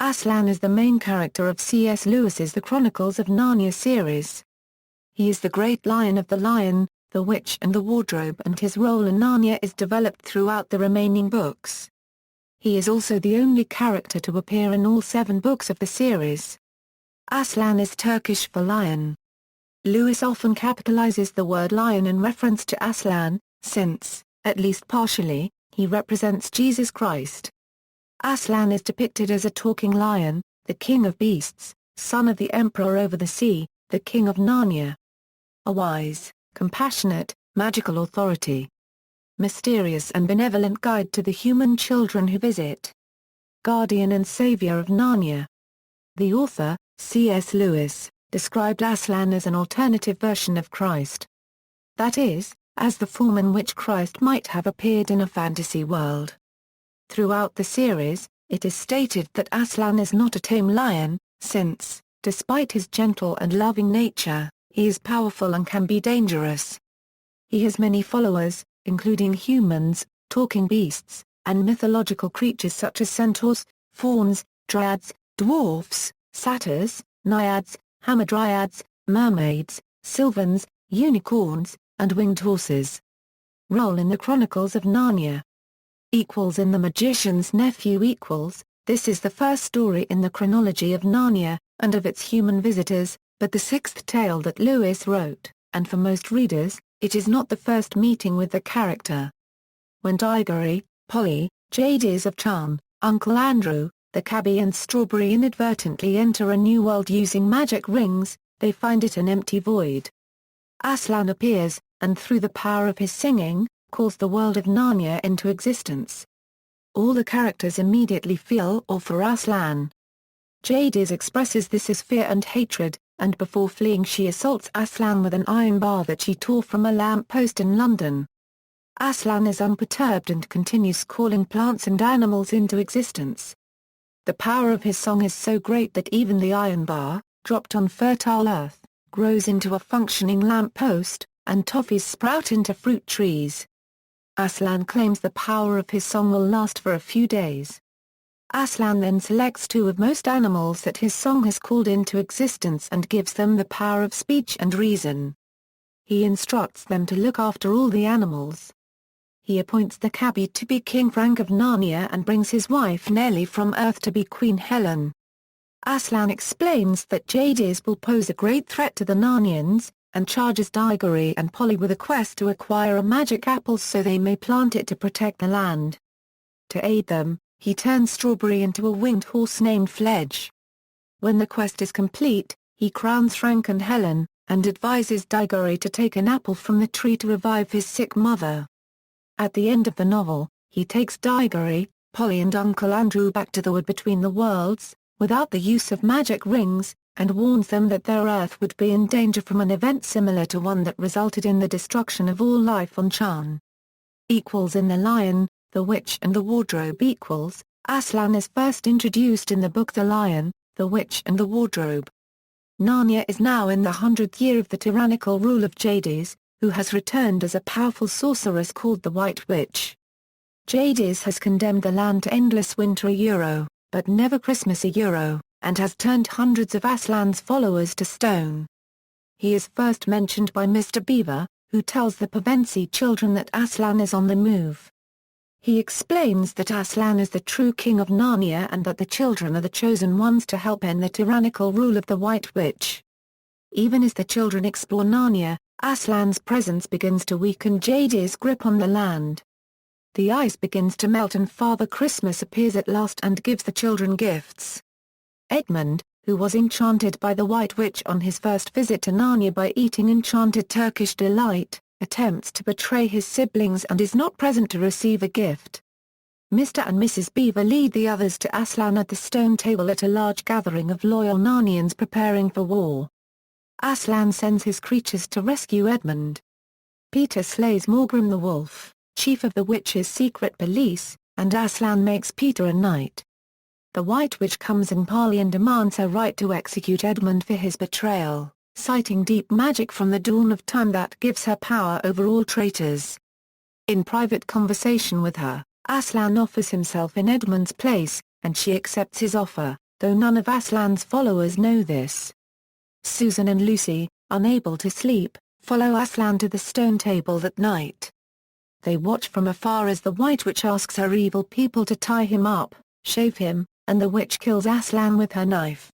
Aslan is the main character of C.S. Lewis's The Chronicles of Narnia series. He is the Great Lion of the Lion, the Witch and the Wardrobe, and his role in Narnia is developed throughout the remaining books. He is also the only character to appear in all 7 books of the series. Aslan is Turkish for lion. Lewis often capitalizes the word lion in reference to Aslan, since, at least partially, he represents Jesus Christ. Aslan is depicted as a talking lion, the king of beasts, son of the emperor over the sea, the king of Narnia. A wise, compassionate, magical authority. Mysterious and benevolent guide to the human children who visit. Guardian and saviour of Narnia. The author, C.S. Lewis, described Aslan as an alternative version of Christ. That is, as the form in which Christ might have appeared in a fantasy world. Throughout the series, it is stated that Aslan is not a tame lion, since, despite his gentle and loving nature, he is powerful and can be dangerous. He has many followers, including humans, talking beasts, and mythological creatures such as centaurs, fauns, dryads, dwarfs, satyrs, naiads, hamadryads, mermaids, sylvans, unicorns, and winged horses. Role in the Chronicles of Narnia. In The Magician's Nephew. This is the first story in the chronology of Narnia, and of its human visitors, but the 6th tale that Lewis wrote, and for most readers, it is not the first meeting with the character. When Diggory, Polly, Jadis of Charn, Uncle Andrew, the cabbie and Strawberry inadvertently enter a new world using magic rings, they find it an empty void. Aslan appears, and through the power of his singing, calls the world of Narnia into existence. All the characters immediately feel awe for Aslan. Jadis expresses this as fear and hatred, and before fleeing she assaults Aslan with an iron bar that she tore from a lamp post in London. Aslan is unperturbed and continues calling plants and animals into existence. The power of his song is so great that even the iron bar, dropped on fertile earth, grows into a functioning lamp post, and toffees sprout into fruit trees. Aslan claims the power of his song will last for a few days. Aslan then selects 2 of most animals that his song has called into existence and gives them the power of speech and reason. He instructs them to look after all the animals. He appoints the cabbie to be King Frank of Narnia and brings his wife Nellie from Earth to be Queen Helen. Aslan explains that Jadis will pose a great threat to the Narnians, and charges Diggory and Polly with a quest to acquire a magic apple so they may plant it to protect the land. To aid them, he turns Strawberry into a winged horse named Fledge. When the quest is complete, he crowns Frank and Helen, and advises Diggory to take an apple from the tree to revive his sick mother. At the end of the novel, he takes Diggory, Polly and Uncle Andrew back to the wood between the worlds, without the use of magic rings, and warns them that their Earth would be in danger from an event similar to one that resulted in the destruction of all life on Charn. In The Lion, the Witch and the Wardrobe. Aslan is first introduced in the book The Lion, the Witch and the Wardrobe. Narnia is now in the 100th year of the tyrannical rule of Jadis, who has returned as a powerful sorceress called the White Witch. Jadis has condemned the land to endless winter but never Christmas and has turned hundreds of Aslan's followers to stone. He is first mentioned by Mr. Beaver, who tells the Pevensie children that Aslan is on the move. He explains that Aslan is the true king of Narnia and that the children are the chosen ones to help end the tyrannical rule of the White Witch. Even as the children explore Narnia, Aslan's presence begins to weaken Jadis' grip on the land. The ice begins to melt and Father Christmas appears at last and gives the children gifts. Edmund, who was enchanted by the White Witch on his first visit to Narnia by eating enchanted Turkish delight, attempts to betray his siblings and is not present to receive a gift. Mr. and Mrs. Beaver lead the others to Aslan at the stone table at a large gathering of loyal Narnians preparing for war. Aslan sends his creatures to rescue Edmund. Peter slays Morgrim the wolf, chief of the witch's secret police, and Aslan makes Peter a knight. The White Witch comes in parley and demands her right to execute Edmund for his betrayal, citing deep magic from the dawn of time that gives her power over all traitors. In private conversation with her, Aslan offers himself in Edmund's place, and she accepts his offer, though none of Aslan's followers know this. Susan and Lucy, unable to sleep, follow Aslan to the stone table that night. They watch from afar as the White Witch asks her evil people to tie him up, shave him, and the witch kills Aslan with her knife.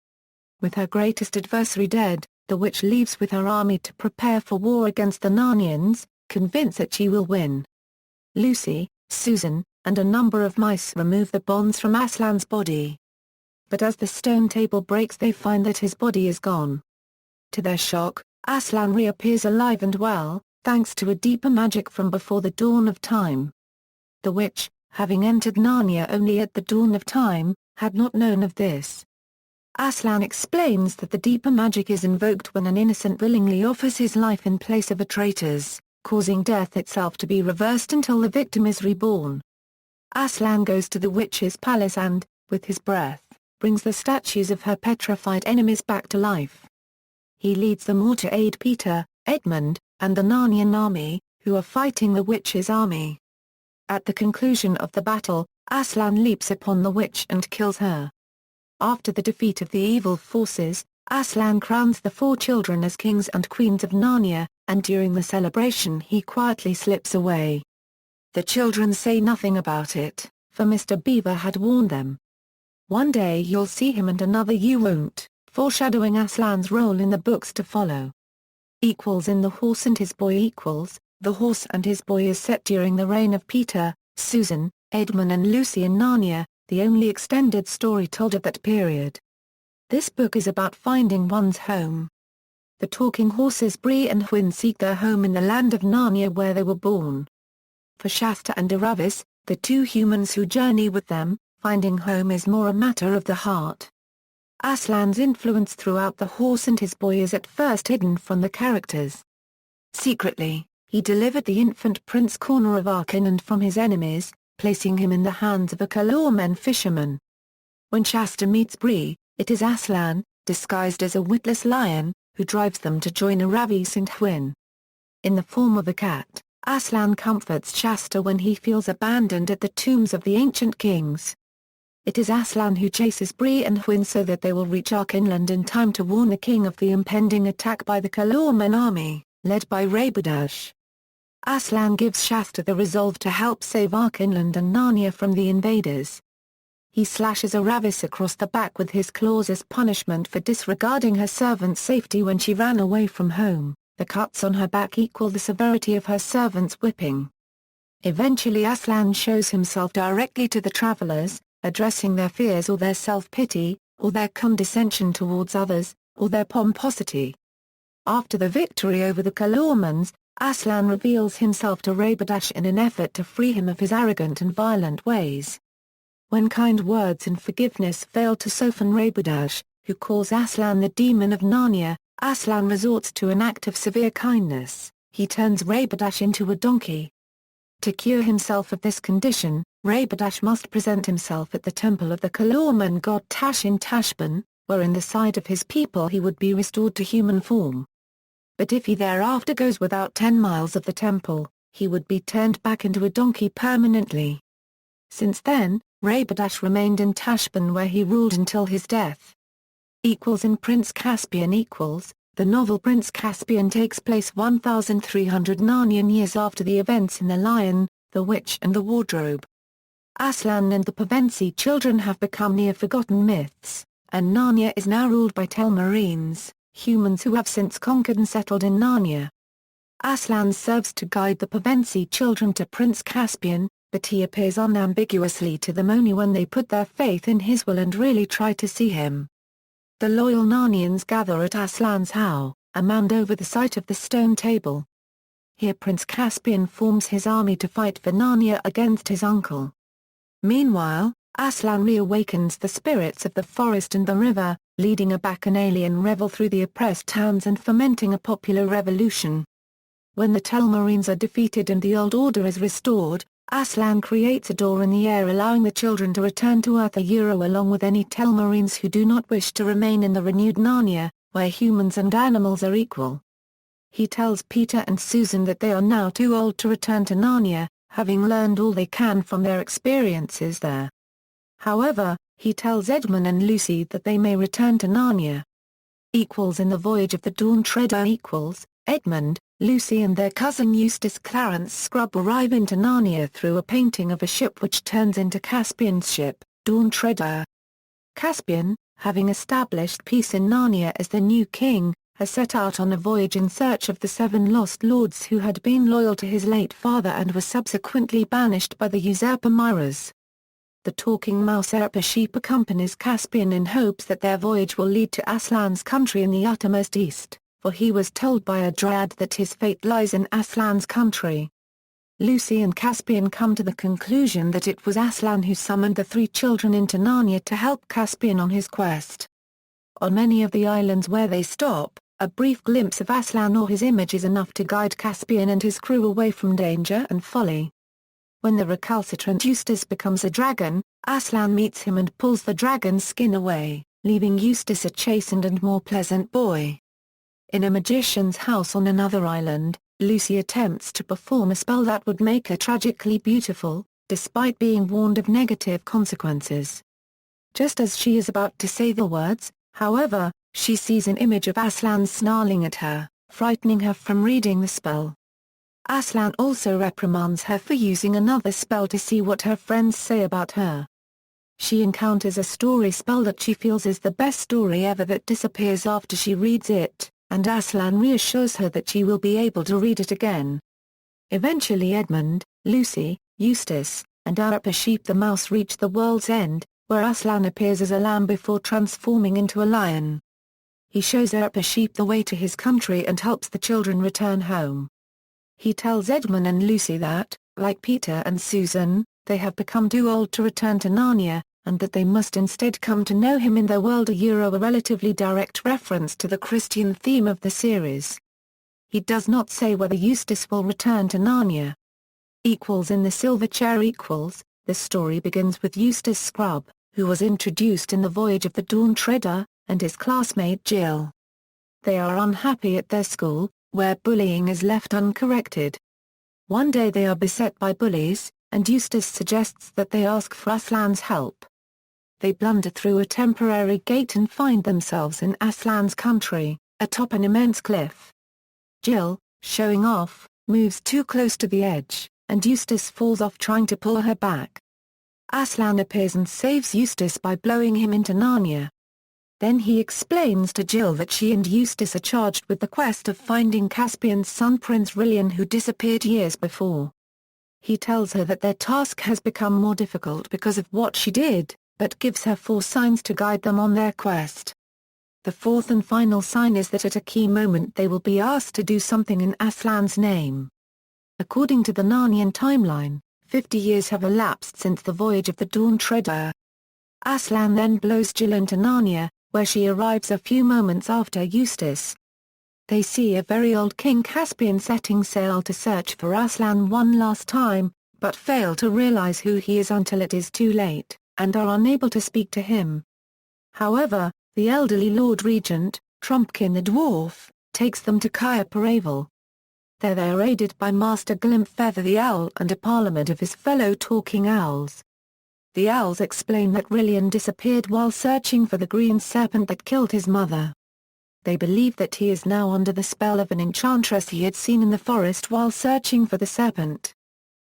With her greatest adversary dead, the witch leaves with her army to prepare for war against the Narnians, convinced that she will win. Lucy, Susan, and a number of mice remove the bonds from Aslan's body. But as the stone table breaks they find that his body is gone. To their shock, Aslan reappears alive and well, thanks to a deeper magic from before the dawn of time. The witch, having entered Narnia only at the dawn of time, had not known of this. Aslan explains that the deeper magic is invoked when an innocent willingly offers his life in place of a traitor's, causing death itself to be reversed until the victim is reborn. Aslan goes to the witch's palace and, with his breath, brings the statues of her petrified enemies back to life. He leads them all to aid Peter, Edmund, and the Narnian army, who are fighting the witch's army. At the conclusion of the battle, Aslan leaps upon the witch and kills her. After the defeat of the evil forces, Aslan crowns the 4 children as kings and queens of Narnia, and during the celebration he quietly slips away. The children say nothing about it, for Mr. Beaver had warned them. One day you'll see him and another you won't, foreshadowing Aslan's role in the books to follow. In The Horse and His Boy. The Horse and His Boy is set during the reign of Peter, Susan, Edmund and Lucy in Narnia, the only extended story told at that period. This book is about finding one's home. The talking horses Bree and Hwin seek their home in the land of Narnia where they were born. For Shasta and Aravis, the 2 humans who journey with them, finding home is more a matter of the heart. Aslan's influence throughout The Horse and His Boy is at first hidden from the characters. Secretly, he delivered the infant Prince Corner of Arkinland from his enemies, placing him in the hands of a Calormen fisherman. When Shasta meets Bree, it is Aslan, disguised as a witless lion, who drives them to join Aravis and Hwin. In the form of a cat, Aslan comforts Shasta when he feels abandoned at the tombs of the ancient kings. It is Aslan who chases Bree and Hwin so that they will reach Arkinland in time to warn the king of the impending attack by the Calormen army, led by Rabidash. Aslan gives Shasta the resolve to help save Arkinland and Narnia from the invaders. He slashes Aravis across the back with his claws as punishment for disregarding her servant's safety when she ran away from home. The cuts on her back equal the severity of her servant's whipping. Eventually Aslan shows himself directly to the travelers, addressing their fears or their self-pity, or their condescension towards others, or their pomposity. After the victory over the Calormens, Aslan reveals himself to Rabidash in an effort to free him of his arrogant and violent ways. When kind words and forgiveness fail to soften Rabidash, who calls Aslan the demon of Narnia, Aslan resorts to an act of severe kindness. He turns Rabidash into a donkey. To cure himself of this condition, Rabidash must present himself at the temple of the Calormen god Tash in Tashban, where in the sight of his people he would be restored to human form. But if he thereafter goes without 10 miles of the temple, he would be turned back into a donkey permanently. Since then, Rabidash remained in Tashban where he ruled until his death. In Prince Caspian. The novel Prince Caspian takes place 1,300 Narnian years after the events in The Lion, the Witch and the Wardrobe. Aslan and the Pevensie children have become near-forgotten myths, and Narnia is now ruled by Telmarines, humans who have since conquered and settled in Narnia. Aslan serves to guide the Pevensie children to Prince Caspian, but he appears unambiguously to them only when they put their faith in his will and really try to see him. The loyal Narnians gather at Aslan's house, a mound over the site of the stone table. Here Prince Caspian forms his army to fight for Narnia against his uncle. Meanwhile, Aslan reawakens the spirits of the forest and the river, leading a bacchanalian revel through the oppressed towns and fomenting a popular revolution. When the Telmarines are defeated and the old order is restored, Aslan creates a door in the air allowing the children to return to Earth along with any Telmarines who do not wish to remain in the renewed Narnia, where humans and animals are equal. He tells Peter and Susan that they are now too old to return to Narnia, having learned all they can from their experiences there. However, He tells Edmund and Lucy that they may return to Narnia. In the Voyage of the Dawn Treader Edmund, Lucy and their cousin Eustace Clarence Scrubb arrive into Narnia through a painting of a ship which turns into Caspian's ship, Dawn Treader. Caspian, having established peace in Narnia as the new king, has set out on a voyage in search of the 7 lost lords who had been loyal to his late father and were subsequently banished by the usurper Myras. The talking mouse Sheep accompanies Caspian in hopes that their voyage will lead to Aslan's country in the uttermost east, for he was told by a dryad that his fate lies in Aslan's country. Lucy and Caspian come to the conclusion that it was Aslan who summoned the 3 children into Narnia to help Caspian on his quest. On many of the islands where they stop, a brief glimpse of Aslan or his image is enough to guide Caspian and his crew away from danger and folly. When the recalcitrant Eustace becomes a dragon, Aslan meets him and pulls the dragon's skin away, leaving Eustace a chastened and more pleasant boy. In a magician's house on another island, Lucy attempts to perform a spell that would make her tragically beautiful, despite being warned of negative consequences. Just as she is about to say the words, however, she sees an image of Aslan snarling at her, frightening her from reading the spell. Aslan also reprimands her for using another spell to see what her friends say about her. She encounters a story spell that she feels is the best story ever that disappears after she reads it, and Aslan reassures her that she will be able to read it again. Eventually Edmund, Lucy, Eustace, and Sheep the mouse reach the world's end, where Aslan appears as a lamb before transforming into a lion. He shows Sheep the way to his country and helps the children return home. He tells Edmund and Lucy that, like Peter and Susan, they have become too old to return to Narnia, and that they must instead come to know him in their world, a relatively direct reference to the Christian theme of the series. He does not say whether Eustace will return to Narnia. In the Silver Chair the story begins with Eustace Scrubb, who was introduced in the Voyage of the Dawn Treader, and his classmate Jill. They are unhappy at their school, where bullying is left uncorrected. One day they are beset by bullies, and Eustace suggests that they ask for Aslan's help. They blunder through a temporary gate and find themselves in Aslan's country, atop an immense cliff. Jill, showing off, moves too close to the edge, and Eustace falls off trying to pull her back. Aslan appears and saves Eustace by blowing him into Narnia. Then he explains to Jill that she and Eustace are charged with the quest of finding Caspian's son Prince Rilian, who disappeared years before. He tells her that their task has become more difficult because of what she did, but gives her 4 signs to guide them on their quest. The 4th and final sign is that at a key moment they will be asked to do something in Aslan's name. According to the Narnian timeline, 50 years have elapsed since the Voyage of the Dawn Treader. Aslan then blows Jill into Narnia, where she arrives a few moments after Eustace. They see a very old King Caspian setting sail to search for Aslan one last time, but fail to realize who he is until it is too late, and are unable to speak to him. However, the elderly Lord Regent, Trumpkin the Dwarf, takes them to Cair Paravel. There they are aided by Master Glimpfeather the Owl and a parliament of his fellow talking owls. The owls explain that Rilian disappeared while searching for the green serpent that killed his mother. They believe that he is now under the spell of an enchantress he had seen in the forest while searching for the serpent.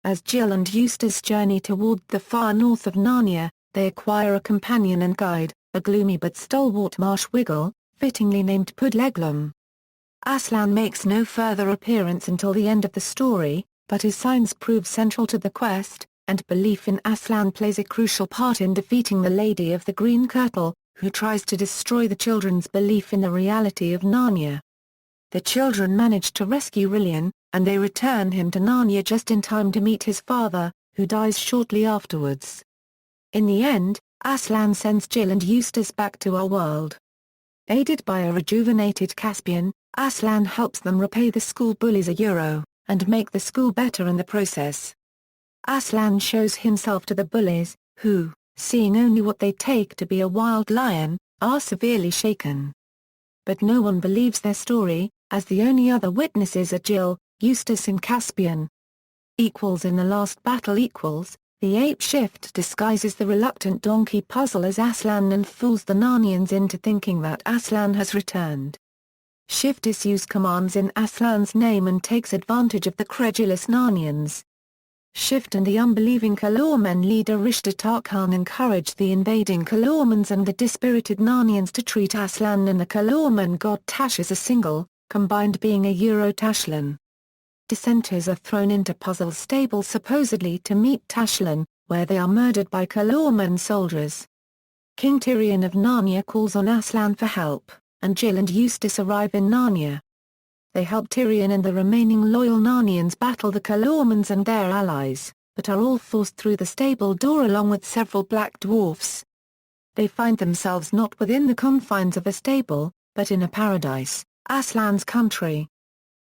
As Jill and Eustace journey toward the far north of Narnia, they acquire a companion and guide, a gloomy but stalwart marsh wiggle, fittingly named Pudleglum. Aslan makes no further appearance until the end of the story, but his signs prove central to the quest, and belief in Aslan plays a crucial part in defeating the Lady of the Green Kirtle, who tries to destroy the children's belief in the reality of Narnia. The children manage to rescue Rilian, and they return him to Narnia just in time to meet his father, who dies shortly afterwards. In the end, Aslan sends Jill and Eustace back to our world. Aided by a rejuvenated Caspian, Aslan helps them repay the school bullies and make the school better in the process. Aslan shows himself to the bullies, who, seeing only what they take to be a wild lion, are severely shaken. But no one believes their story, as the only other witnesses are Jill, Eustace and Caspian. In the last battle The ape Shift disguises the reluctant donkey Puzzle as Aslan and fools the Narnians into thinking that Aslan has returned. Shift issues commands in Aslan's name and takes advantage of the credulous Narnians. Shift and the unbelieving Calormen leader Rishta Khan encourage the invading Calormens and the dispirited Narnians to treat Aslan and the Calormen god Tash as a single, combined being a Euro-Tashlan. Dissenters are thrown into Puzzle's stable supposedly to meet Tashlan, where they are murdered by Calormen soldiers. King Tirian of Narnia calls on Aslan for help, and Jill and Eustace arrive in Narnia. They help Tirian and the remaining loyal Narnians battle the Calormens and their allies, but are all forced through the stable door along with several black dwarfs. They find themselves not within the confines of a stable, but in a paradise, Aslan's country.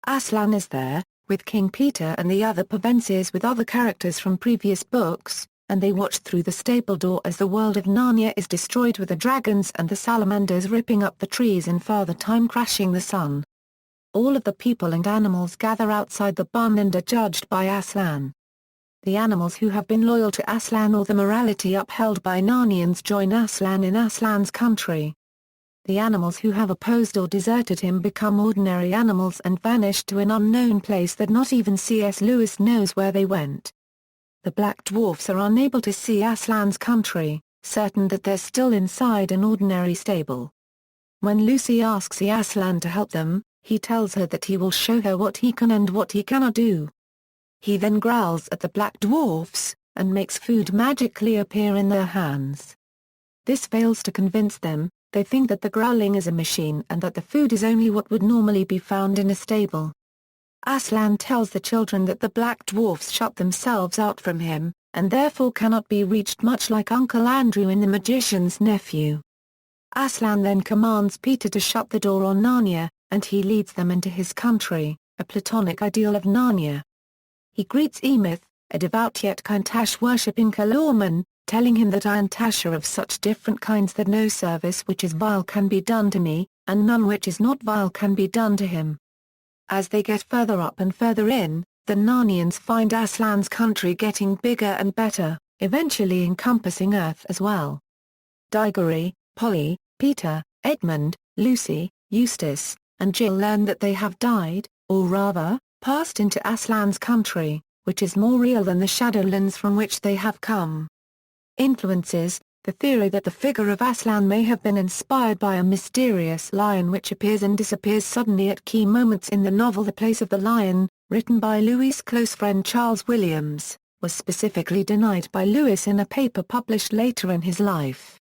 Aslan is there, with King Peter and the other Pevensies with other characters from previous books, and they watch through the stable door as the world of Narnia is destroyed with the dragons and the salamanders ripping up the trees and Father Time crashing the sun. All of the people and animals gather outside the barn and are judged by Aslan. The animals who have been loyal to Aslan or the morality upheld by Narnians join Aslan in Aslan's country. The animals who have opposed or deserted him become ordinary animals and vanish to an unknown place that not even C.S. Lewis knows where they went. The black dwarfs are unable to see Aslan's country, certain that they're still inside an ordinary stable. When Lucy asks Aslan to help them, he tells her that he will show her what he can and what he cannot do. He then growls at the black dwarfs, and makes food magically appear in their hands. This fails to convince them. They think that the growling is a machine and that the food is only what would normally be found in a stable. Aslan tells the children that the black dwarfs shut themselves out from him, and therefore cannot be reached, much like Uncle Andrew in The Magician's Nephew. Aslan then commands Peter to shut the door on Narnia, and he leads them into his country, a platonic ideal of Narnia. He greets Emeth, a devout yet kind Tash-worshipping Calormen, telling him that I and Tash are of such different kinds that no service which is vile can be done to me, and none which is not vile can be done to him. As they get further up and further in, the Narnians find Aslan's country getting bigger and better, eventually encompassing Earth as well. Diggory, Polly, Peter, Edmund, Lucy, Eustace, and Jill learn that they have died, or rather, passed into Aslan's country, which is more real than the Shadowlands from which they have come. Influences: the theory that the figure of Aslan may have been inspired by a mysterious lion which appears and disappears suddenly at key moments in the novel The Place of the Lion, written by Louis' close friend Charles Williams, was specifically denied by Lewis in a paper published later in his life.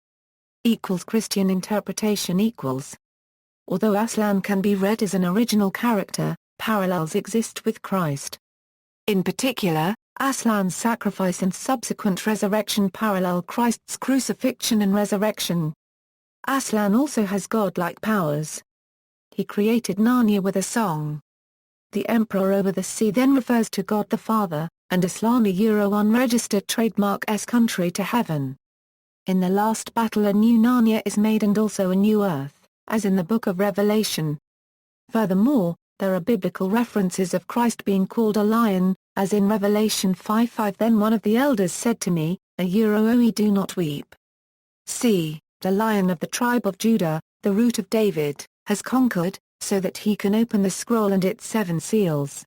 Christian interpretation equals. Although Aslan can be read as an original character, parallels exist with Christ. In particular, Aslan's sacrifice and subsequent resurrection parallel Christ's crucifixion and resurrection. Aslan also has godlike powers. He created Narnia with a song. The Emperor over the Sea then refers to God the Father, and Aslan a Euro-unregistered trademark S country to heaven. In the last battle a new Narnia is made and also a new Earth, as in the Book of Revelation. Furthermore, there are biblical references of Christ being called a lion, as in Revelation 5:5. Then one of the elders said to me, "O do not weep. See, the Lion of the tribe of Judah, the Root of David, has conquered, so that he can open the scroll and its 7 seals."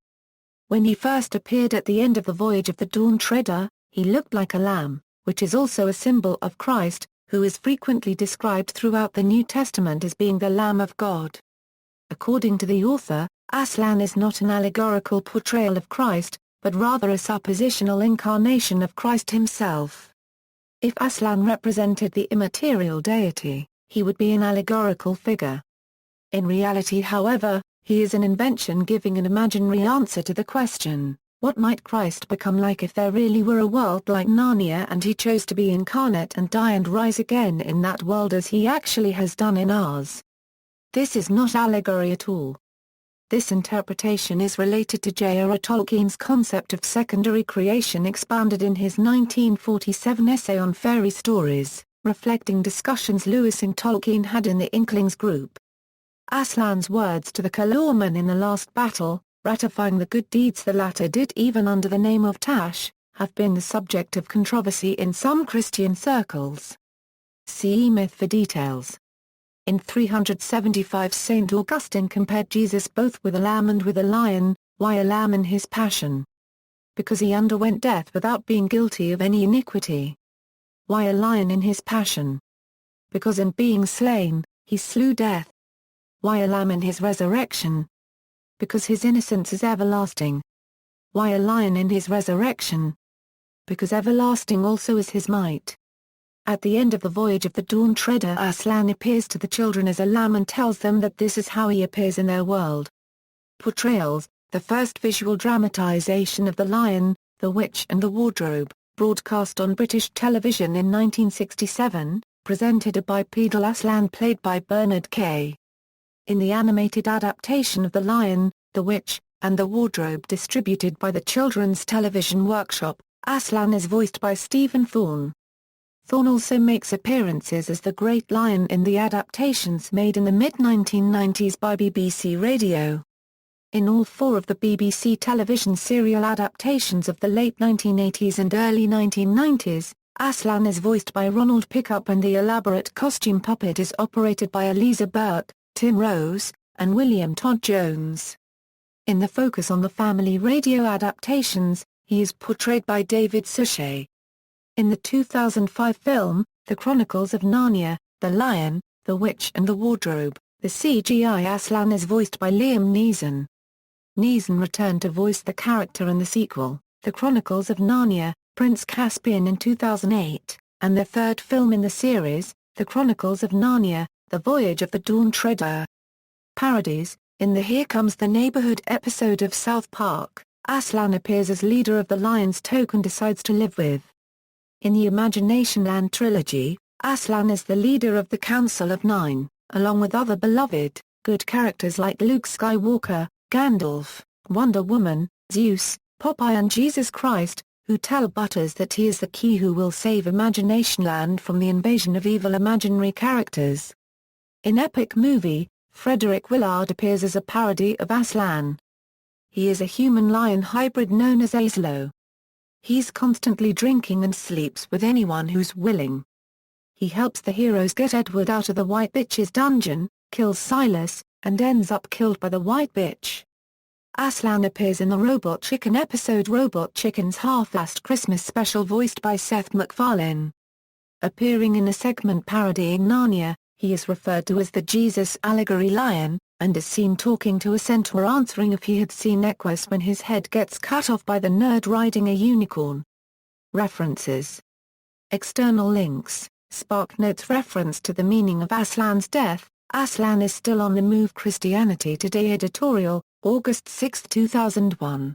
When he first appeared at the end of the Voyage of the Dawn Treader, he looked like a lamb, which is also a symbol of Christ, who is frequently described throughout the New Testament as being the Lamb of God. According to the author, Aslan is not an allegorical portrayal of Christ, but rather a suppositional incarnation of Christ himself. If Aslan represented the immaterial deity, he would be an allegorical figure. In reality, however, he is an invention giving an imaginary answer to the question, what might Christ become like if there really were a world like Narnia and he chose to be incarnate and die and rise again in that world as he actually has done in ours? This is not allegory at all. This interpretation is related to J.R.R. Tolkien's concept of secondary creation expounded in his 1947 essay on fairy stories, reflecting discussions Lewis and Tolkien had in the Inklings group. Aslan's words to the Calormen in the last battle, ratifying the good deeds the latter did even under the name of Tash, have been the subject of controversy in some Christian circles. See Myth for details. In 375 St. Augustine compared Jesus both with a lamb and with a lion. Why a lamb in his passion? Because he underwent death without being guilty of any iniquity. Why a lion in his passion? Because in being slain, he slew death. Why a lamb in his resurrection? Because his innocence is everlasting. Why a lion in his resurrection? Because everlasting also is his might. At the end of the voyage of the Dawn Treader, Aslan appears to the children as a lamb and tells them that this is how he appears in their world. Portrayals. The first visual dramatization of The Lion, the Witch and the Wardrobe, broadcast on British television in 1967, presented a bipedal Aslan played by Bernard Kay. In the animated adaptation of The Lion, the Witch, and the Wardrobe distributed by the Children's Television Workshop, Aslan is voiced by Stephen Thorne. Thorne also makes appearances as the Great Lion in the adaptations made in the mid-1990s by BBC Radio. In all four of the BBC television serial adaptations of the late 1980s and early 1990s, Aslan is voiced by Ronald Pickup and the elaborate costume puppet is operated by Eliza Burke, Tim Rose, and William Todd Jones. In the Focus on the Family radio adaptations, he is portrayed by David Suchet. In the 2005 film, The Chronicles of Narnia, The Lion, the Witch and the Wardrobe, the CGI Aslan is voiced by Liam Neeson. Neeson returned to voice the character in the sequel, The Chronicles of Narnia, Prince Caspian in 2008, and the third film in the series, The Chronicles of Narnia, The Voyage of the Dawn Treader. Parodies. In the Here Comes the Neighborhood episode of South Park, Aslan appears as leader of the Lions Token decides to live with. In the Imagination Land trilogy, Aslan is the leader of the Council of Nine, along with other beloved, good characters like Luke Skywalker, Gandalf, Wonder Woman, Zeus, Popeye and Jesus Christ, who tell Butters that he is the key who will save Imagination Land from the invasion of evil imaginary characters. In Epic Movie, Frederick Willard appears as a parody of Aslan. He is a human-lion hybrid known as Aslo. He's constantly drinking and sleeps with anyone who's willing. He helps the heroes get Edward out of the White Bitch's dungeon, kills Silas, and ends up killed by the White Bitch. Aslan appears in the Robot Chicken episode Robot Chicken's Half-Assed Christmas Special voiced by Seth MacFarlane. Appearing in a segment parodying Narnia, he is referred to as the Jesus Allegory Lion, and is seen talking to a centaur answering if he had seen Equus when his head gets cut off by the nerd riding a unicorn. References. External links. SparkNotes reference to the meaning of Aslan's death. Aslan is still on the move. Christianity Today editorial, August 6, 2001.